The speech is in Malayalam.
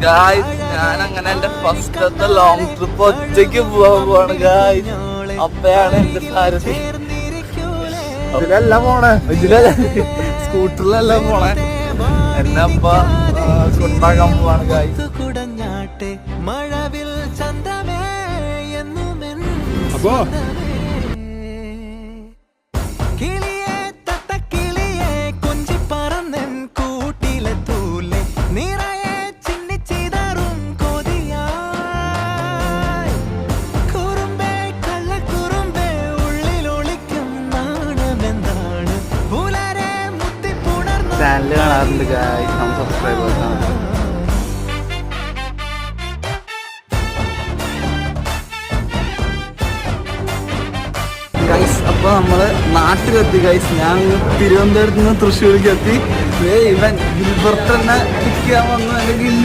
ഗായ്സ് ഞാൻ അങ്ങനെ എന്റെ ഫസ്റ്റത്തെ ലോങ് ട്രിപ്പ് ഒറ്റയ്ക്ക് പോവാണ് ഗായ്സ്. അപ്പയാണ് എന്റെ സാരഥി. ഇതിലെല്ലാം പോണേ, സ്കൂട്ടറിലെല്ലാം പോണേ. എന്നെ അപ്പ കൊണ്ടാക്കാൻ പോവാണ് ഗായ്സ്. അപ്പോ ചാനൽ കാണാറുണ്ട് ഗായ്സ്, നമ്മൾ സബ്സ്ക്രൈബേഴ്സാണ്. ഗൈസ് അപ്പൊ നമ്മള് നാട്ടിലെത്തി ഗൈസ്. ഞാൻ തിരുവനന്തപുരത്ത് നിന്ന് തൃശ്ശൂർക്ക് എത്തി. ഇവൻ ഗിൽബർട്ട് തന്നെ പിക്ക് ചെയ്യാൻ വന്നു. അല്ലെങ്കിൽ